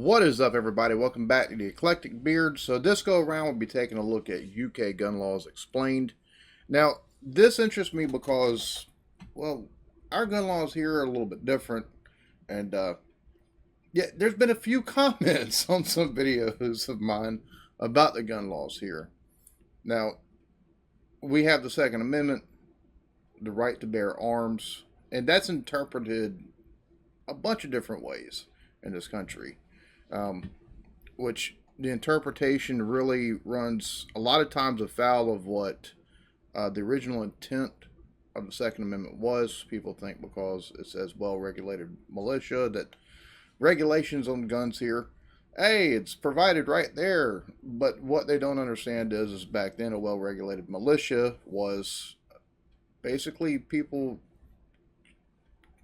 What is up, everybody? Welcome back to the Eclectic Beard. So this go around, we'll be taking a look at UK gun laws explained. Now, this interests me because, well, our gun laws here are a little bit different. And, yeah, there's been a few comments on some videos of mine about the gun laws here. Now, we have the Second Amendment, the right to bear arms, and that's interpreted a bunch of different ways in this country. Which the interpretation really runs a lot of times afoul of what the original intent of the Second Amendment was. People think because it says well-regulated militia that regulations on guns here, hey, it's provided right there. But what they don't understand is back then a well-regulated militia was basically people,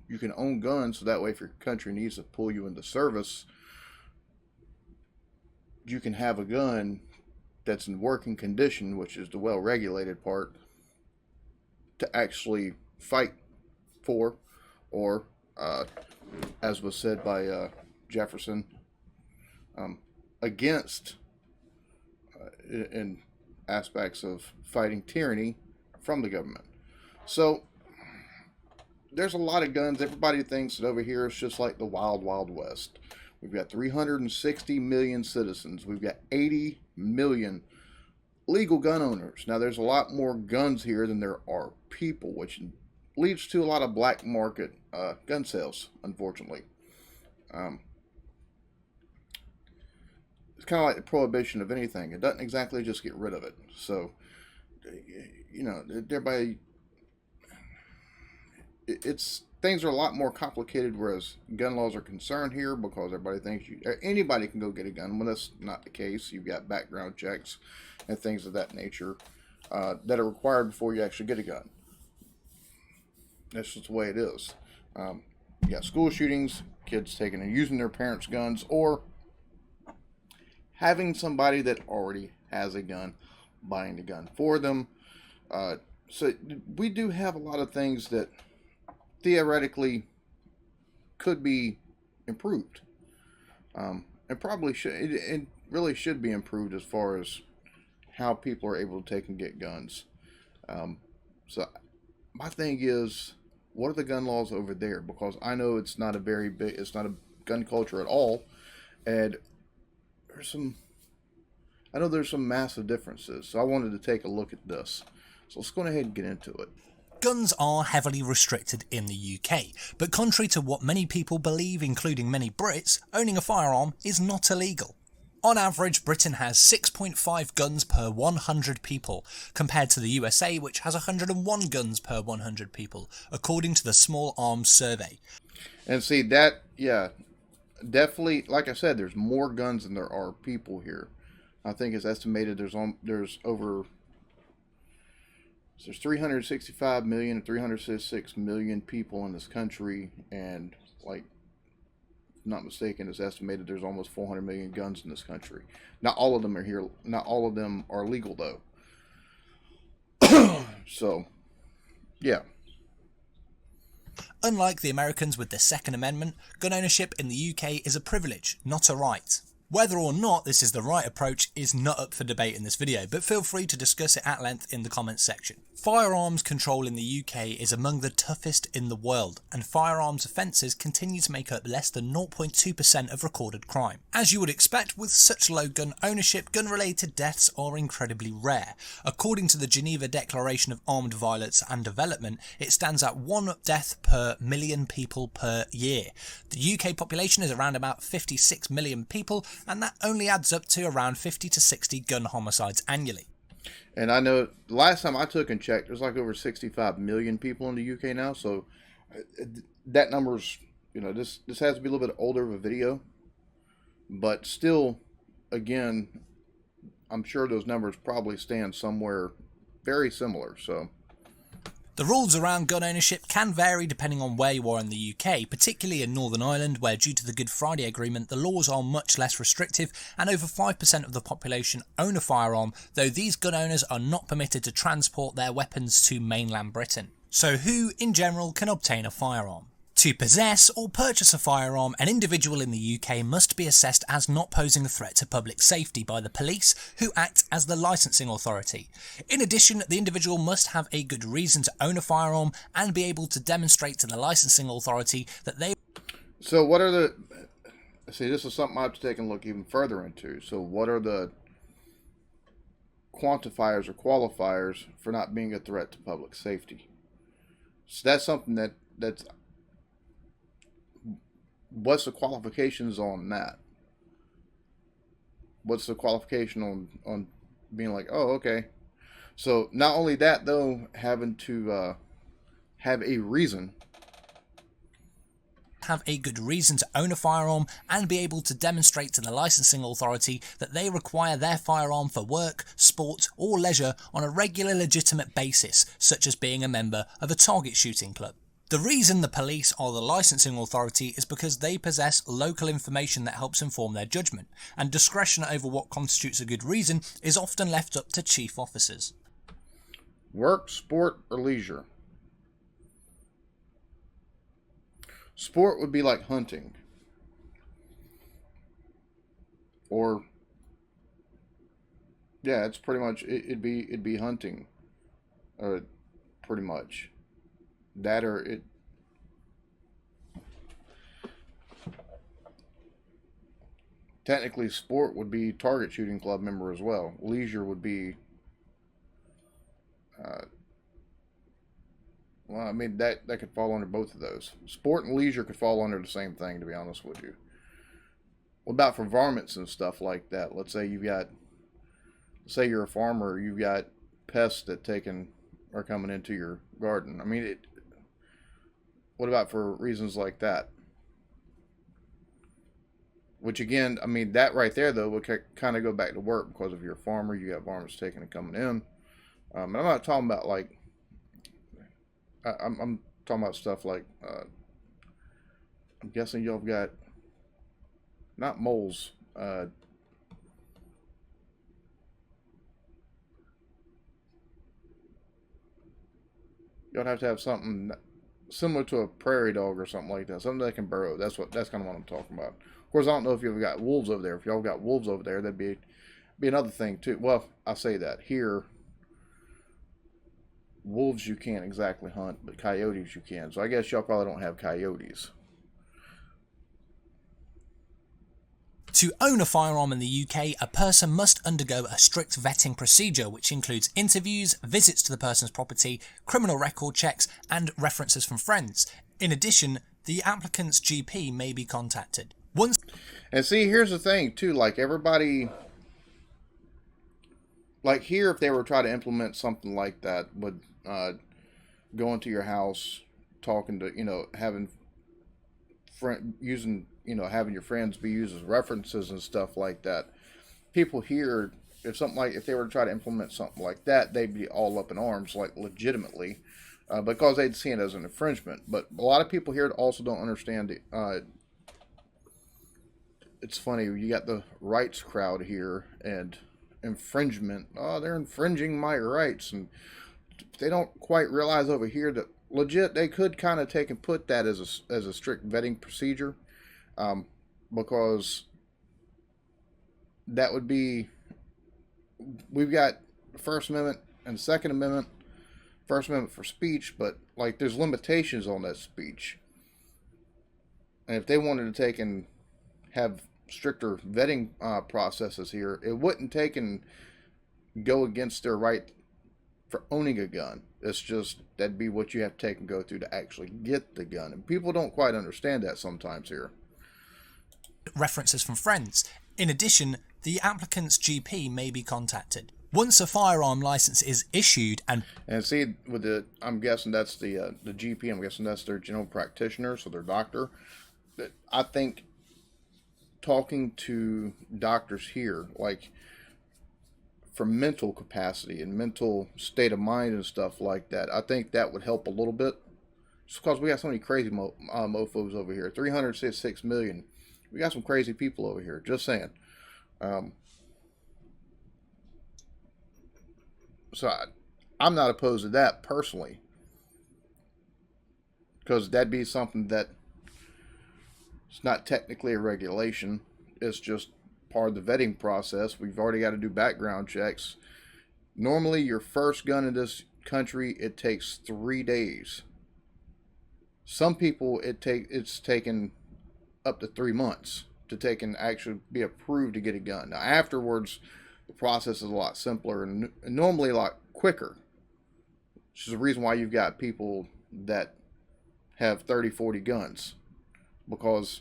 you can own guns so that way if your country needs to pull you into service, you can have a gun that's in working condition, which is the well-regulated part, to actually fight for, or as was said by Jefferson, against in aspects of fighting tyranny from the government. So there's a lot of guns. Everybody thinks that over here it's just like the wild, wild west. We've got 360 million citizens. We've got 80 million legal gun owners. Now, there's a lot more guns here than there are people, which leads to a lot of black market gun sales, unfortunately. It's kind of like the prohibition of anything. It doesn't exactly just get rid of it. So, you know, everybody, things are a lot more complicated whereas gun laws are concerned here, because everybody thinks anybody can go get a gun. When that's not the case, you've got background checks and things of that nature that are required before you actually get a gun. That's just the way it is. You got school shootings, kids taking and using their parents' guns, or having somebody that already has a gun buying the gun for them. So we do have a lot of things that theoretically could be improved, and probably should. It really should be improved as far as how people are able to take and get guns. So my thing is, what are the gun laws over there? Because I know it's not a gun culture at all, and I know there's some massive differences. So I wanted to take a look at this. So let's go ahead and get into it. Guns are heavily restricted in the UK, but contrary to what many people believe, including many Brits, owning a firearm is not illegal. On average, Britain has 6.5 guns per 100 people, compared to the USA, which has 101 guns per 100 people, according to the Small Arms Survey. And see that, yeah, definitely, like I said, there's more guns than there are people here. I think it's estimated there's 365 million and 366 million people in this country, and, like, if I'm not mistaken, it's estimated there's almost 400 million guns in this country. Not all of them are here. Not all of them are legal, though. So, yeah. Unlike the Americans with the Second Amendment, gun ownership in the UK is a privilege, not a right. Whether or not this is the right approach is not up for debate in this video, but feel free to discuss it at length in the comments section. Firearms control in the UK is among the toughest in the world, and firearms offences continue to make up less than 0.2% of recorded crime. As you would expect, with such low gun ownership, gun-related deaths are incredibly rare. According to the Geneva Declaration of Armed Violence and Development, it stands at 1 death per million people per year. The UK population is around about 56 million people, and that only adds up to around 50 to 60 gun homicides annually. And I know the last time I took and checked, there's like over 65 million people in the UK now. So that number's, you know, this has to be a little bit older of a video. But still, again, I'm sure those numbers probably stand somewhere very similar. So the rules around gun ownership can vary depending on where you are in the UK, particularly in Northern Ireland, where due to the Good Friday Agreement the laws are much less restrictive and over 5% of the population own a firearm, though these gun owners are not permitted to transport their weapons to mainland Britain. So who, in general, can obtain a firearm? To possess or purchase a firearm, an individual in the UK must be assessed as not posing a threat to public safety by the police, who act as the licensing authority. In addition, the individual must have a good reason to own a firearm and be able to demonstrate to the licensing authority that they... So what are the... See, this is something I have to take a look even further into. So what are the quantifiers or qualifiers for not being a threat to public safety? So that's something that's... What's the qualifications on that? What's the qualification on being like, oh, okay. So not only that, though, having to have a reason. Have a good reason to own a firearm and be able to demonstrate to the licensing authority that they require their firearm for work, sport or leisure on a regular legitimate basis, such as being a member of a target shooting club. The reason the police are the licensing authority is because they possess local information that helps inform their judgment, and discretion over what constitutes a good reason is often left up to chief officers. Work, sport, or leisure? Sport would be like hunting. Or, yeah, it's pretty much, it'd be hunting. Pretty much. That or it... Technically, sport would be target shooting club member as well. Leisure would be... well, I mean, that could fall under both of those. Sport and leisure could fall under the same thing, to be honest with you. What about for varmints and stuff like that? Let's say say you're a farmer, you've got pests that are coming into your garden. I mean, what about for reasons like that? Which again, I mean, that right there though would kind of go back to work, because if you're a farmer, you got varmints taking and coming in. And I'm not talking about like... I'm talking about stuff like... I'm guessing y'all got... Not moles. Y'all have to have something similar to a prairie dog or something like that. Something that can burrow. That's kind of what I'm talking about. Of course, I don't know if you've got wolves over there. If y'all got wolves over there, that'd be another thing too. Well, I say that here. Wolves you can't exactly hunt, but coyotes you can. So I guess y'all probably don't have coyotes. To own a firearm in the UK, a person must undergo a strict vetting procedure, which includes interviews, visits to the person's property, criminal record checks, and references from friends. In addition, the applicant's GP may be contacted. And see, here's the thing too, like everybody... Like here, if they were trying to implement something like that, would go into your house, talking to, having having your friends be used as references and stuff like that. People here, if they were to try to implement something like that, they'd be all up in arms, like legitimately, because they'd see it as an infringement. But a lot of people here also don't understand it. It's funny, you got the rights crowd here, and infringement. Oh, they're infringing my rights, and they don't quite realize over here that legit they could kind of take and put that as a strict vetting procedure, because that would be... We've got the First Amendment and the Second Amendment. First Amendment for speech, but like there's limitations on that speech, and if they wanted to take and have stricter vetting processes here, it wouldn't take and go against their right for owning a gun. It's just that'd be what you have to take and go through to actually get the gun, and people don't quite understand that sometimes here. References from friends. In addition, the applicant's GP may be contacted. Once a firearm license is issued and see, I'm guessing that's the GP. I'm guessing that's their general practitioner, so their doctor. I think talking to doctors here, like for mental capacity and mental state of mind and stuff like that, I think that would help a little bit. Just because we got so many crazy mofos over here. 366 million. We got some crazy people over here. Just saying. So I'm not opposed to that personally. because that'd be something that it's not technically a regulation. It's just part of the vetting process. We've already got to do background checks. Normally, your first gun in this country, it takes 3 days. Some people, it's taken up to 3 months to take and actually be approved to get a gun. Now, afterwards, the process is a lot simpler and normally a lot quicker. Which is the reason why you've got people that have 30, 40 guns, because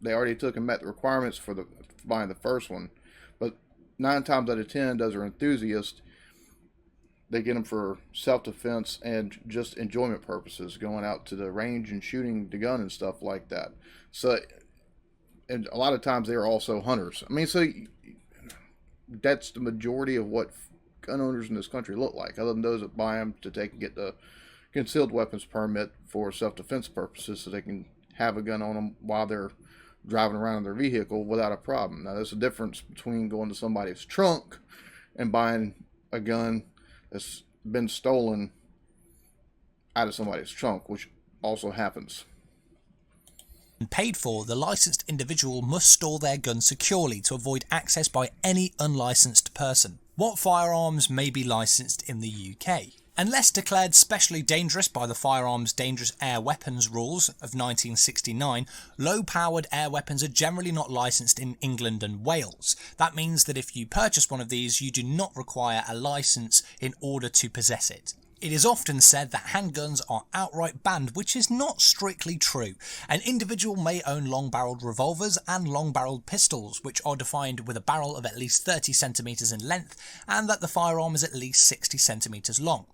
they already took and met the requirements for buying the first one. But 9 times out of 10, those are enthusiasts. They get them for self-defense and just enjoyment purposes, going out to the range and shooting the gun and stuff like that. So, and a lot of times they are also hunters. I mean, so that's the majority of what gun owners in this country look like, other than those that buy them to take and get the concealed weapons permit for self-defense purposes, so they can have a gun on them while they're driving around in their vehicle without a problem. Now, there's a difference between going to somebody's trunk and buying a gun that's been stolen out of somebody's trunk, which also happens. Paid for, the licensed individual must store their gun securely to avoid access by any unlicensed person. What firearms may be licensed in the UK? Unless declared specially dangerous by the Firearms Dangerous Air Weapons Rules of 1969, low-powered air weapons are generally not licensed in England and Wales. That means that if you purchase one of these, you do not require a license in order to possess it. It is often said that handguns are outright banned, which is not strictly true. An individual may own long-barreled revolvers and long-barreled pistols, which are defined with a barrel of at least 30 centimeters in length and that the firearm is at least 60 centimeters long.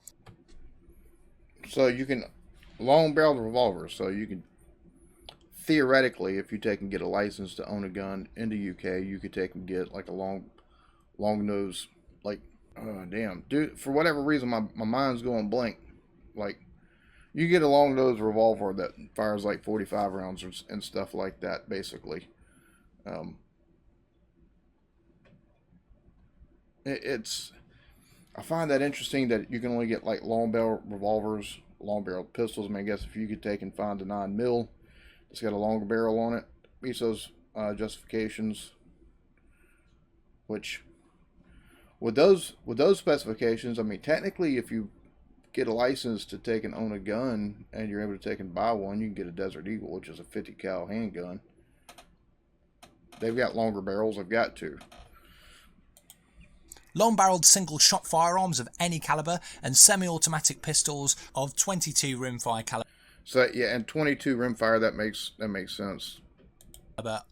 So you can, long-barreled revolvers, so you can, theoretically, if you take and get a license to own a gun in the UK, you could take and get like a long nose, like, oh damn, dude, for whatever reason my mind's going blank. Like, you get a long nose revolver that fires like 45 rounds and stuff like that, basically. I find that interesting that you can only get like long barrel revolvers, long barrel pistols. I mean, I guess if you could take and find a 9mm, it's got a longer barrel on it, meets those justifications. Which, with those specifications, I mean, technically, if you get a license to take and own a gun and you're able to take and buy one, you can get a Desert Eagle, which is a 50 cal handgun. They've got longer barrels. They've got to. Long-barreled single-shot firearms of any caliber and semi-automatic pistols of 22 rimfire caliber. So yeah, and 22 rimfire, that makes sense.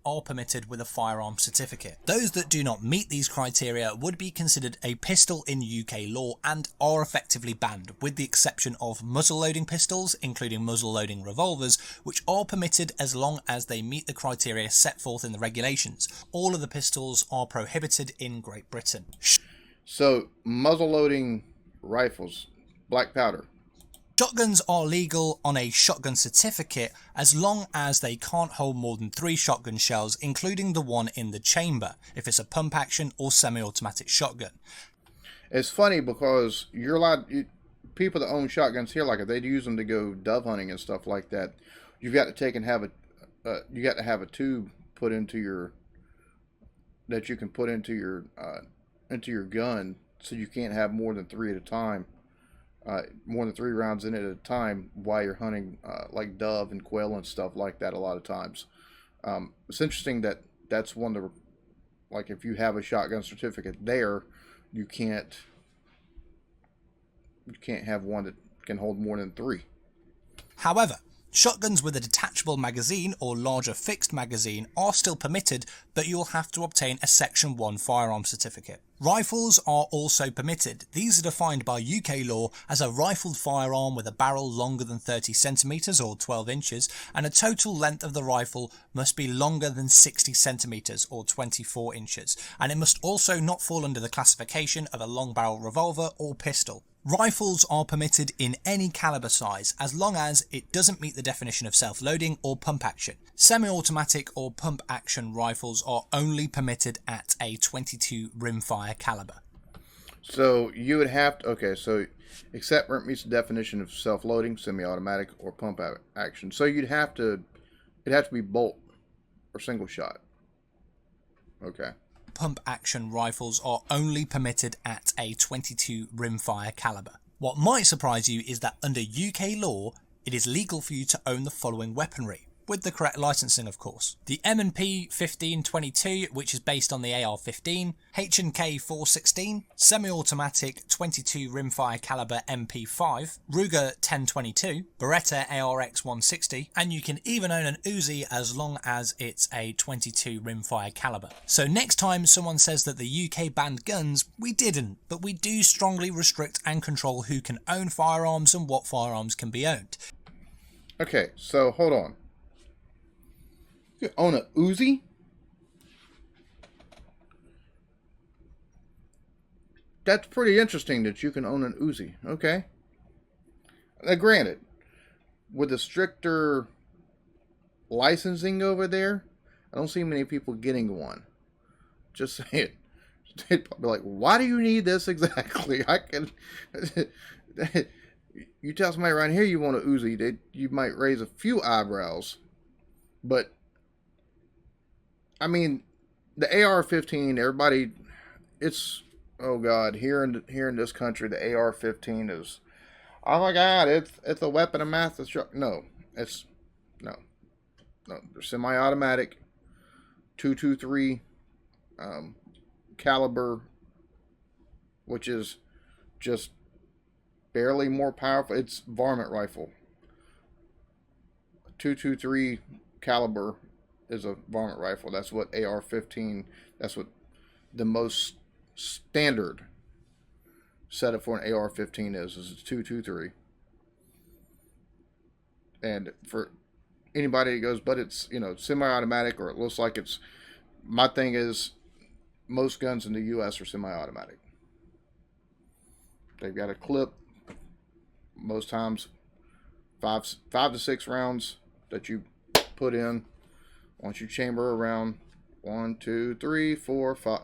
Are permitted with a firearm certificate. Those that do not meet these criteria would be considered a pistol in UK law and are effectively banned, with the exception of muzzle-loading pistols, including muzzle-loading revolvers, which are permitted as long as they meet the criteria set forth in the regulations. All of the pistols are prohibited in Great Britain. So, muzzle-loading rifles, black powder. Shotguns are legal on a shotgun certificate as long as they can't hold more than 3 shotgun shells, including the one in the chamber, if it's a pump action or semi-automatic shotgun. It's funny because you're allowed, people that own shotguns here, like if they use them to go dove hunting and stuff like that, you've got to take and have you got to have a tube put into your, that you can put into your gun, so you can't have more than 3 at a time. More than 3 rounds in it at a time while you're hunting like dove and quail and stuff like that a lot of times. It's interesting that that's one of the, like if you have a shotgun certificate there, you can't have one that can hold more than 3. However, shotguns with a detachable magazine or larger fixed magazine are still permitted, but you'll have to obtain a Section 1 firearm certificate. Rifles are also permitted. These are defined by UK law as a rifled firearm with a barrel longer than 30 centimeters or 12 inches, and a total length of the rifle must be longer than 60 centimeters or 24 inches, and it must also not fall under the classification of a long barrel revolver or pistol. Rifles are permitted in any caliber size as long as it doesn't meet the definition of self-loading or pump action. Semi-automatic or pump action rifles are only permitted at a 22 rimfire caliber. So you would have to, okay, so except where it meets the definition of self-loading, semi-automatic, or pump action. So it'd have to be bolt or single shot. Okay. Pump action rifles are only permitted at a 22 rimfire caliber. What might surprise you is that under UK law, it is legal for you to own the following weaponry, with the correct licensing of course. The M&P 1522, which is based on the AR-15, H&K 416, semi-automatic 22 rimfire caliber MP5, Ruger 1022, Beretta ARX 160, and you can even own an Uzi as long as it's a 22 rimfire caliber. So next time someone says that the UK banned guns, we didn't, but we do strongly restrict and control who can own firearms and what firearms can be owned. Okay, so hold on. You own a Uzi? That's pretty interesting that you can own an Uzi. Okay. Now, granted, with the stricter licensing over there, I don't see many people getting one. Just saying. They'd probably be like, why do you need this exactly? I can. You tell somebody around here you want an Uzi, you might raise a few eyebrows. But, I mean, the AR-15, everybody, it's, oh God, here in this country, the AR-15 is, oh my God, it's a weapon of mass destruction. No, no. They're semi-automatic, 223 caliber, which is just barely more powerful. It's varmint rifle. 223 caliber is a varmint rifle. That's what AR-15. That's what the most standard setup for an AR-15 is a 223. And for anybody that goes, but it's semi-automatic, or it looks like it's. My thing is, most guns in the U.S. are semi-automatic. They've got a clip. Most times, five to six rounds that you put in. Once you chamber around 1, 2, 3, 4, 5.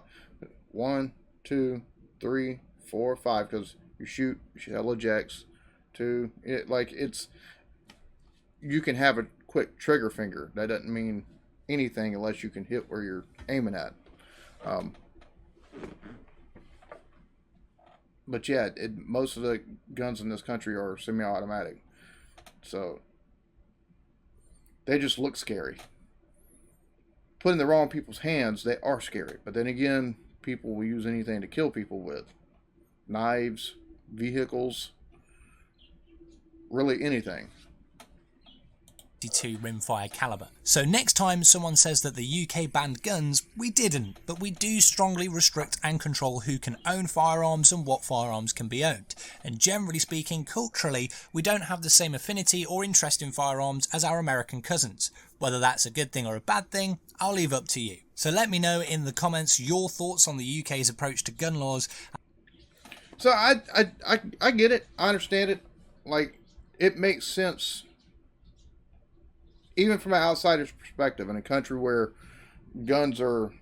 1, 2, 3, 4, 5. Because you shoot shell ejects. You can have a quick trigger finger. That doesn't mean anything unless you can hit where you're aiming at. But yeah, most of the guns in this country are semi-automatic. So they just look scary. Put in the wrong people's hands, they are scary. But then again, people will use anything to kill people with. Knives, vehicles, really anything. 22 rimfire caliber. So next time someone says that the UK banned guns, we didn't, but we do strongly restrict and control who can own firearms and what firearms can be owned. And generally speaking, culturally, we don't have the same affinity or interest in firearms as our American cousins. Whether that's a good thing or a bad thing, I'll leave up to you. So let me know in the comments your thoughts on the UK's approach to gun laws. So I get it. I understand it. Like, it makes sense. Even from an outsider's perspective, in a country where guns are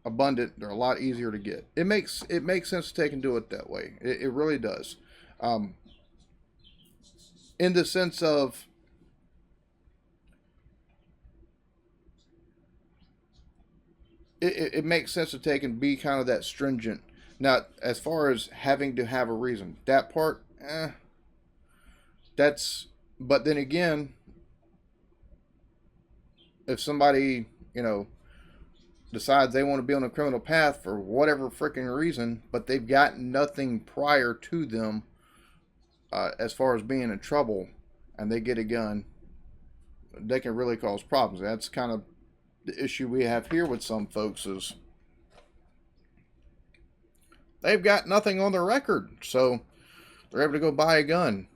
abundant, they're a lot easier to get. It makes sense to take and do it that way. It really does. In the sense of it makes sense to take and be kind of that stringent. Now, as far as having to have a reason, that part, that's. But then again, if somebody, decides they want to be on a criminal path for whatever freaking reason, but they've got nothing prior to them as far as being in trouble, and they get a gun, they can really cause problems. That's kind of the issue we have here with some folks is they've got nothing on their record, so they're able to go buy a gun.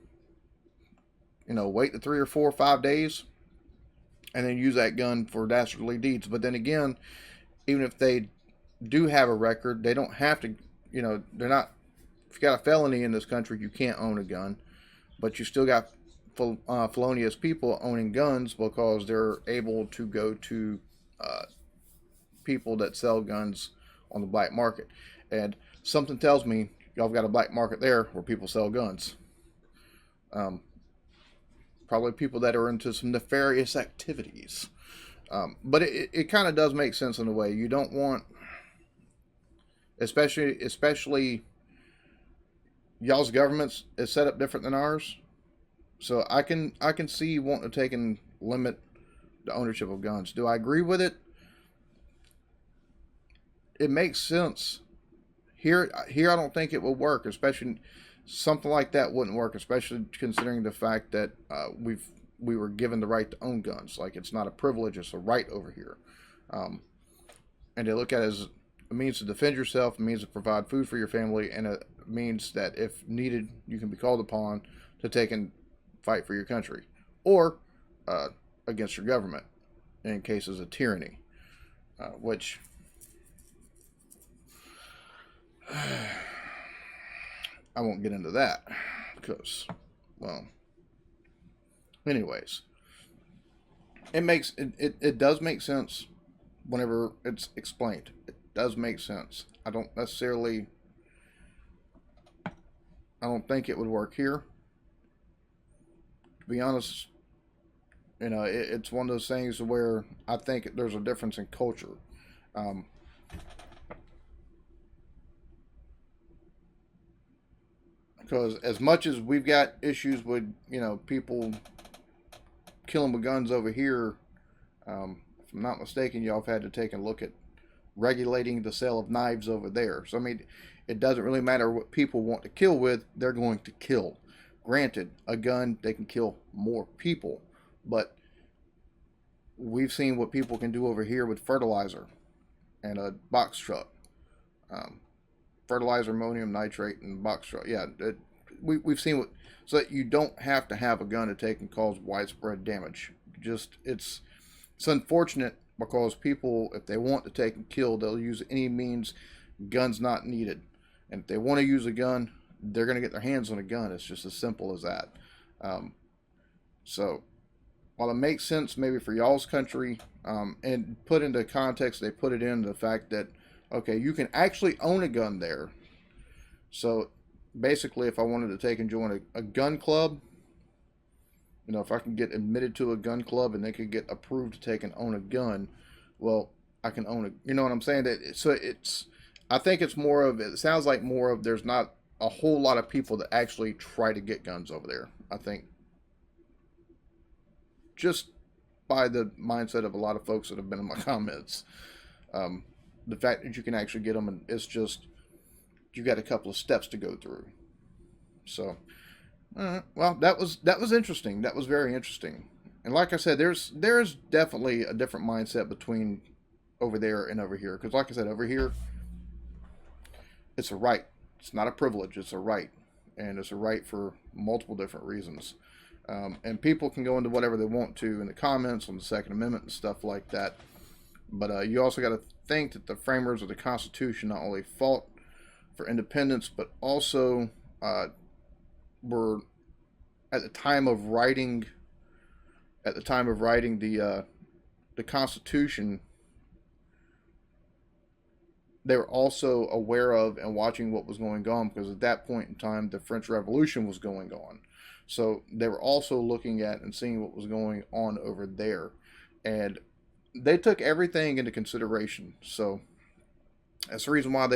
Wait the 3 or 4 or 5 days, and then use that gun for dastardly deeds. But then again, even if they do have a record, they don't have to, they're not, if you got a felony in this country, you can't own a gun. But you still got felonious people owning guns because they're able to go to people that sell guns on the black market. And something tells me, y'all got a black market there where people sell guns. Um, Probably people that are into some nefarious activities. But it kind of does make sense in a way. You don't want, especially y'all's governments is set up different than ours. So I can see you wanting to take and limit the ownership of guns. Do I agree with it? It makes sense. Here I don't think it will work, especially something like that wouldn't work, especially considering the fact that we were given the right to own guns. Like, it's not a privilege, it's a right over here. And they look at it as a means to defend yourself, a means to provide food for your family, and it means that if needed, you can be called upon to take and fight for your country or against your government in cases of tyranny, which I won't get into that because, well, anyways, it does make sense whenever it's explained. It does make sense. I don't think it would work here. To be honest, it's one of those things where I think there's a difference in culture. Because as much as we've got issues with, people killing with guns over here, if I'm not mistaken, y'all have had to take a look at regulating the sale of knives over there. So, I mean, it doesn't really matter what people want to kill with, they're going to kill. Granted, a gun, they can kill more people, but we've seen what people can do over here with fertilizer and a box truck. Fertilizer, ammonium nitrate, and box truck. Yeah, we've seen what, so that you don't have to have a gun to take and cause widespread damage. It's unfortunate because people, if they want to take and kill, they'll use any means. Guns not needed, and if they want to use a gun, they're going to get their hands on a gun. It's just as simple as that. So while it makes sense maybe for y'all's country, and put into context, they put it in the fact that, okay, you can actually own a gun there. So basically, if I wanted to take and join a gun club, if I can get admitted to a gun club and they could get approved to take and own a gun, well, I can own you know what I'm saying? I think it's more of, it sounds like more of, there's not a whole lot of people that actually try to get guns over there. I think just by the mindset of a lot of folks that have been in my comments. The fact that you can actually get them, and it's just, you got a couple of steps to go through. So, well, that was interesting. That was very interesting. And like I said, there's definitely a different mindset between over there and over here. Because like I said, over here, it's a right. It's not a privilege. It's a right. And it's a right for multiple different reasons. And people can go into whatever they want to in the comments on the Second Amendment and stuff like that. But you also got to think that the framers of the Constitution not only fought for independence, but also were at the time of writing the Constitution, they were also aware of and watching what was going on, because at that point in time the French Revolution was going on. So they were also looking at and seeing what was going on over there, and they took everything into consideration. So that's the reason why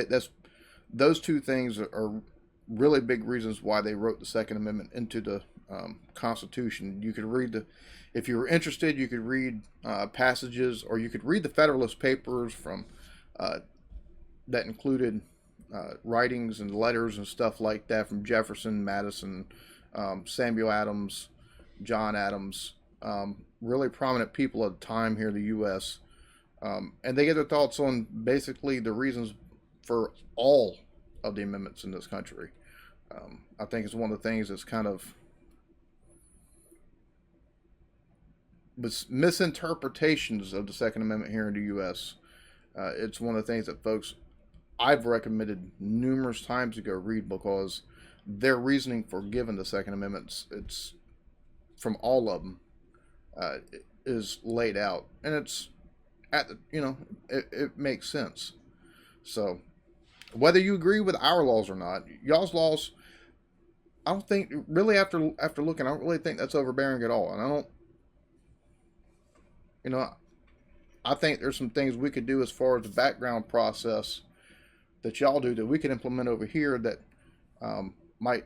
those two things are really big reasons why they wrote the Second Amendment into the Constitution. You could read if you were interested, you could read passages, or you could read the Federalist Papers from that included writings and letters and stuff like that from Jefferson, Madison, Samuel Adams, John Adams, really prominent people at the time here in the U.S. And they get their thoughts on basically the reasons for all of the amendments in this country. I think it's one of the things that's kind of misinterpretations of the Second Amendment here in the U.S. It's one of the things that folks I've recommended numerous times to go read, because their reasoning for giving the Second Amendment, it's from all of them, is laid out, and it's at the, it makes sense. So Whether you agree with our laws or not, y'all's laws, I don't think really after looking, I don't really think that's overbearing at all. And I don't, you know, I think there's some things we could do as far as the background process that y'all do that we could implement over here that might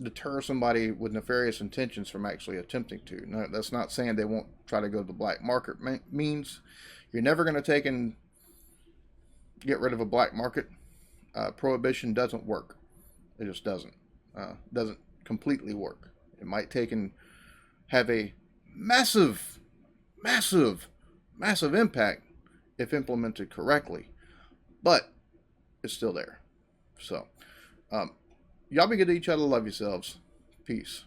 deter somebody with nefarious intentions from actually attempting to. No, that's not saying they won't try to go the black market means. You're never going to take and get rid of a black market. Prohibition doesn't work. It just doesn't completely work. It might take and have a massive impact if implemented correctly, but it's still there. So y'all be good to each other. Love yourselves. Peace.